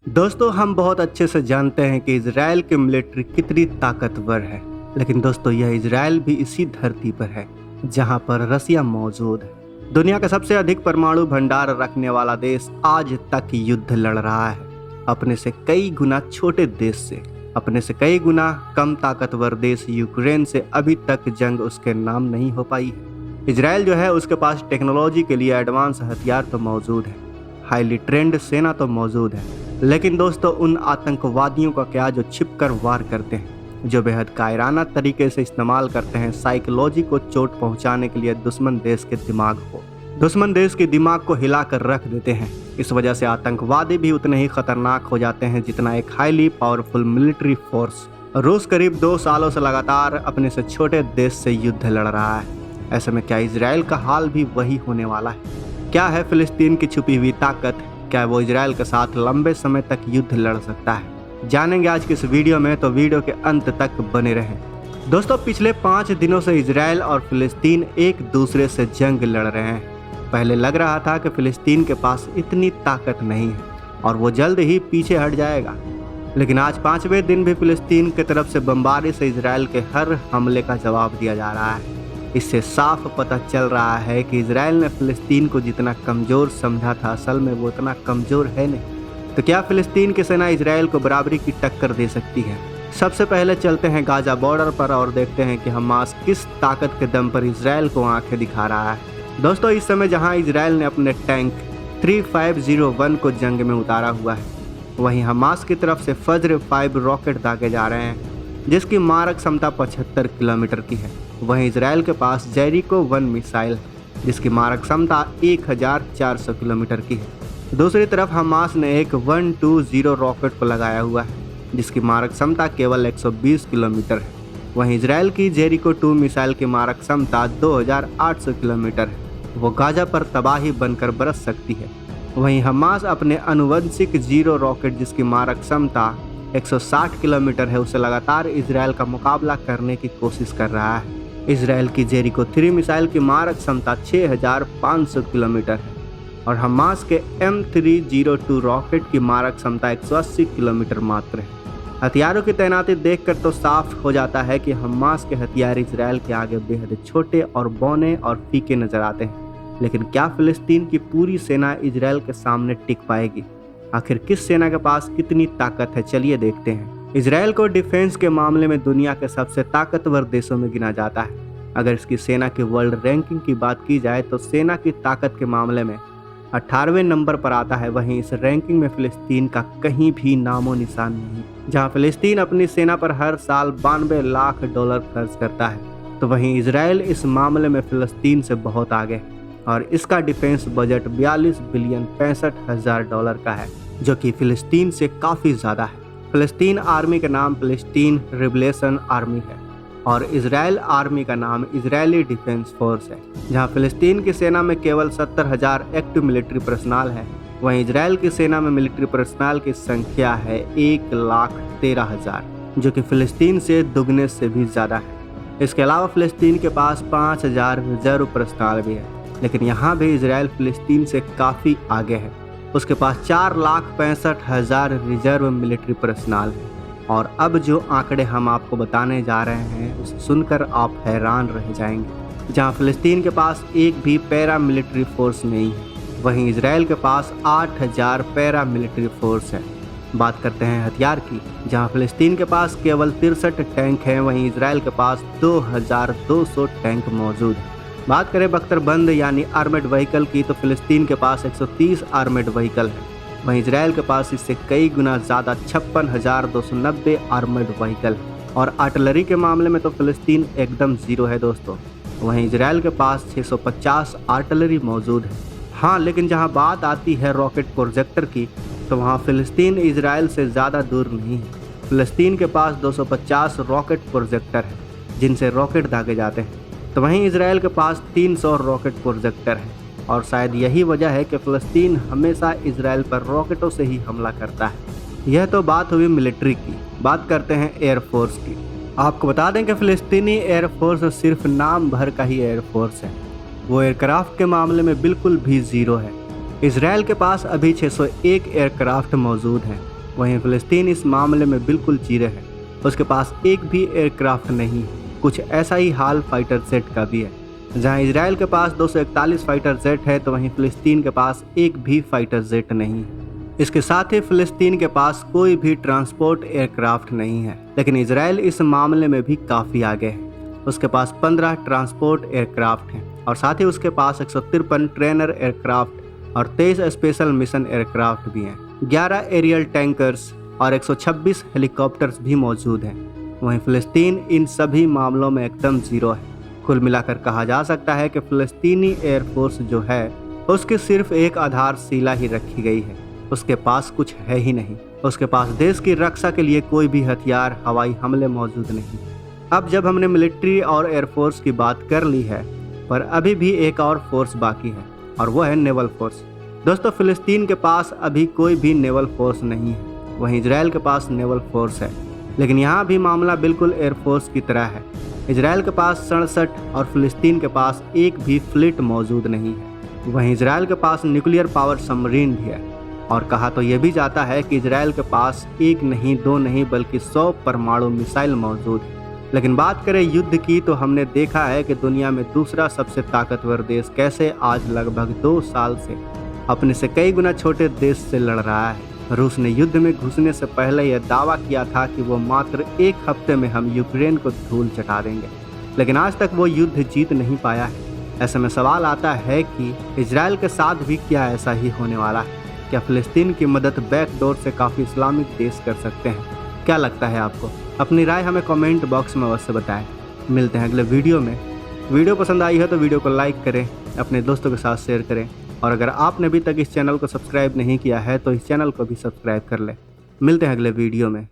दोस्तों हम बहुत अच्छे से जानते हैं कि इजराइल की मिलिट्री कितनी ताकतवर है। लेकिन दोस्तों यह इजराइल भी इसी धरती पर है जहां पर रसिया मौजूद है। दुनिया का सबसे अधिक परमाणु भंडार रखने वाला देश आज तक युद्ध लड़ रहा है अपने से कई गुना छोटे देश से। अपने से कई गुना कम ताकतवर देश यूक्रेन से अभी तक जंग उसके नाम नहीं हो पाई है। इजराइल जो है उसके पास टेक्नोलॉजी के लिए एडवांस हथियार तो मौजूद है, हाईली ट्रेंड सेना तो मौजूद है, लेकिन दोस्तों उन आतंकवादियों का क्या जो छिपकर वार करते हैं, जो बेहद कायराना तरीके से इस्तेमाल करते हैं साइकोलॉजी को चोट पहुंचाने के लिए दुश्मन देश के दिमाग को। दुश्मन देश के दिमाग को हिलाकर रख देते हैं। इस वजह से आतंकवादी भी उतने ही खतरनाक हो जाते हैं जितना एक हाईली पावरफुल मिलिट्री फोर्स। रूस करीब 2 सालों से लगातार अपने से छोटे देश से युद्ध लड़ रहा है। ऐसे में क्या इजराइल का हाल भी वही होने वाला है? क्या है फिलिस्तीन की छुपी हुई ताकत? क्या वो इजराइल के साथ लंबे समय तक युद्ध लड़ सकता है? जानेंगे आज की इस वीडियो में, तो वीडियो के अंत तक बने रहें। दोस्तों पिछले 5 दिनों से इजराइल और फिलिस्तीन एक दूसरे से जंग लड़ रहे हैं। पहले लग रहा था कि फिलिस्तीन के पास इतनी ताकत नहीं है और वो जल्द ही पीछे हट जाएगा, लेकिन आज 5वें दिन भी फिलिस्तीन की तरफ से बमबारी से इजराइल के हर हमले का जवाब दिया जा रहा है। इससे साफ पता चल रहा है कि इजराइल ने फिलिस्तीन को जितना कमज़ोर समझा था, असल में वो उतना कमज़ोर है नहीं। तो क्या फिलिस्तीन की सेना इजराइल को बराबरी की टक्कर दे सकती है? सबसे पहले चलते हैं गाजा बॉर्डर पर और देखते हैं कि हमास किस ताकत के दम पर इजराइल को आंखें दिखा रहा है। दोस्तों इस समय जहां इजराइल ने अपने टैंक 3501 को जंग में उतारा हुआ है, वहीं हमास की तरफ से फज्र 5 रॉकेट दागे जा रहे हैं जिसकी मारक क्षमता 75 किलोमीटर की है। वहीं इजराइल के पास जेरिको 1 मिसाइल है जिसकी मारक क्षमता 1400 किलोमीटर की है। दूसरी तरफ हमास ने एक 120 रॉकेट को लगाया हुआ है जिसकी मारक क्षमता केवल 120 किलोमीटर है। वहीं इजराइल की जेरिको 2 मिसाइल की मारक क्षमता 2800 किलोमीटर है। वो गाजा पर तबाही बनकर बरस सकती है। वहीं हमास अपने अनुवंशिक 0 रॉकेट जिसकी मारक क्षमता 160 किलोमीटर है, उसे लगातार इजराइल का मुकाबला करने की कोशिश कर रहा है। इजराइल की जेरिको 3 मिसाइल की मारक क्षमता 6500 किलोमीटर है और हमास के M302 रॉकेट की मारक क्षमता 180 किलोमीटर मात्र है। हथियारों की तैनाती देखकर तो साफ हो जाता है कि हमास के हथियार इजराइल के आगे बेहद छोटे और बौने और फीके नजर आते हैं। लेकिन क्या फिलिस्तीन की पूरी सेना इजराइल के सामने टिक पाएगी? आखिर किस सेना के पास कितनी ताकत है, चलिए देखते हैं। इजराइल को डिफेंस के मामले में दुनिया के सबसे ताकतवर देशों में गिना जाता है। अगर इसकी सेना की वर्ल्ड रैंकिंग की बात की जाए तो सेना की ताकत के मामले में 18वें नंबर पर आता है। वहीं इस रैंकिंग में फिलिस्तीन का कहीं भी नामो निशान नहीं। जहां फिलिस्तीन अपनी सेना पर हर साल $92 लाख खर्च करता है, तो वहीं इजराइल इस मामले में फिलिस्तीन से बहुत आगे है और इसका डिफेंस बजट $42 बिलियन $65,000 का है, जो कि फिलिस्तीन से काफ़ी ज़्यादा है। फिलिस्तीन आर्मी का नाम फिलिस्तीन रिबलेशन आर्मी है और इजराइल आर्मी का नाम इजरायली डिफेंस फोर्स है। जहां फिलिस्तीन की सेना में केवल 70,000 एक्टिव मिलिट्री पर्सनल है, वहीं इजराइल की सेना में मिलिट्री पर्सनल की संख्या है 1,13,000, जो कि फिलिस्तीन से दुगने से भी ज़्यादा है। इसके अलावा फिलिस्तीन के पास 5,000 रिजर्व पर्सनल भी है, लेकिन यहाँ भी इजराइल फिलिस्तीन से काफ़ी आगे है। उसके पास 4,65,000 रिजर्व मिलिट्री पर्सनल है। और अब जो आंकड़े हम आपको बताने जा रहे हैं उसे सुनकर आप हैरान रह जाएंगे। जहां फिलिस्तीन के पास एक भी पैरा मिलिट्री फोर्स नहीं है, वहीं इजराइल के पास 8,000 पैरा मिलिट्री फोर्स है। बात करते हैं हथियार की। जहां फिलिस्तीन के पास केवल 63 टैंक हैं, वहीं इजराइल के पास 2,200 टैंक मौजूद है। बात करें बख्तरबंद यानी आर्मेड व्हीकल की, तो फिलिस्तीन के पास 130 आर्मेड व्हीकल है, वहीं इजराइल के पास इससे कई गुना ज़्यादा 56,290 आर्मर्ड व्हीकल है। और आर्टिलरी के मामले में तो फिलिस्तीन एकदम ज़ीरो है दोस्तों। वहीं इजराइल के पास 650 आर्टिलरी मौजूद है। हाँ, लेकिन जहां बात आती है रॉकेट प्रोजेक्टर की, तो वहां फिलिस्तीन इजराइल से ज़्यादा दूर नहीं है। फिलिस्तीन के पास 250 रॉकेट प्रोजेक्टर है जिनसे रॉकेट दागे जाते हैं, तो वहीं इजराइल के पास 300 रॉकेट प्रोजेक्टर है। और शायद यही वजह है कि फिलिस्तीन हमेशा इजराइल पर रॉकेटों से ही हमला करता है। यह तो बात हुई मिलिट्री की। बात करते हैं एयरफोर्स की। आपको बता दें कि फिलिस्तीनी एयरफोर्स सिर्फ नाम भर का ही एयरफोर्स है। वो एयरक्राफ्ट के मामले में बिल्कुल भी ज़ीरो है। इजराइल के पास अभी 601 एयरक्राफ्ट मौजूद हैं, वहीं फ़लस्तीन इस मामले में बिल्कुल जीरो है। उसके पास एक भी एयरक्राफ्ट नहीं है। कुछ ऐसा ही हाल फाइटर जेट का भी है। जहां इजराइल के पास 241 फाइटर जेट है तो वहीं फ़लस्तीन के पास एक भी फाइटर जेट नहीं है। इसके साथ ही फ़लस्तीन के पास कोई भी ट्रांसपोर्ट एयरक्राफ्ट नहीं है। लेकिन इजराइल इस मामले में भी काफ़ी आगे है। उसके पास 15 ट्रांसपोर्ट एयरक्राफ्ट हैं और साथ ही उसके पास 153 ट्रेनर एयरक्राफ्ट और 23 स्पेशल मिशन एयरक्राफ्ट भी हैं। 11 एरियल टैंकर्स और 126 हेलीकॉप्टर्स भी मौजूद हैं। वहीं फ़लस्तीन इन सभी मामलों में एकदम जीरो है। कुल मिलाकर कहा जा सकता है कि फ़लस्तीनी एयरफोर्स जो है उसकी सिर्फ एक आधारशिला ही रखी गई है। उसके पास कुछ है ही नहीं। उसके पास देश की रक्षा के लिए कोई भी हथियार, हवाई हमले मौजूद नहीं। अब जब हमने मिलिट्री और एयरफोर्स की बात कर ली है, पर अभी भी एक और फोर्स बाकी है और वो है नेवल फोर्स। दोस्तों, फ़लस्तीन के पास अभी कोई भी नेवल फोर्स नहीं है। वहीं इजराइल के पास नेवल फोर्स है, लेकिन यहाँ भी मामला बिल्कुल एयरफोर्स की तरह है। इजराइल के पास 67 और फ़लस्तीन के पास एक भी फ्लीट मौजूद नहीं है। वहीं इजराइल के पास न्यूक्लियर पावर सबमरीन भी है और कहा तो यह भी जाता है कि इजराइल के पास एक नहीं, दो नहीं, बल्कि 100 परमाणु मिसाइल मौजूद है। लेकिन बात करें युद्ध की तो हमने देखा है कि दुनिया में दूसरा सबसे ताकतवर देश कैसे आज लगभग 2 साल से अपने से कई गुना छोटे देश से लड़ रहा है। रूस ने युद्ध में घुसने से पहले यह दावा किया था कि वो मात्र 1 हफ्ते में हम यूक्रेन को धूल चटा देंगे, लेकिन आज तक वो युद्ध जीत नहीं पाया है। ऐसे में सवाल आता है कि इजराइल के साथ भी क्या ऐसा ही होने वाला है? क्या फ़लस्तीन की मदद बैकडोर से काफ़ी इस्लामिक देश कर सकते हैं? क्या लगता है आपको? अपनी राय हमें कमेंट बॉक्स में अवश्य बताएं। मिलते हैं अगले वीडियो में। वीडियो पसंद आई है तो वीडियो को लाइक करें, अपने दोस्तों के साथ शेयर करें और अगर आपने अभी तक इस चैनल को सब्सक्राइब नहीं किया है तो इस चैनल को भी सब्सक्राइब कर लें। मिलते हैं अगले वीडियो में।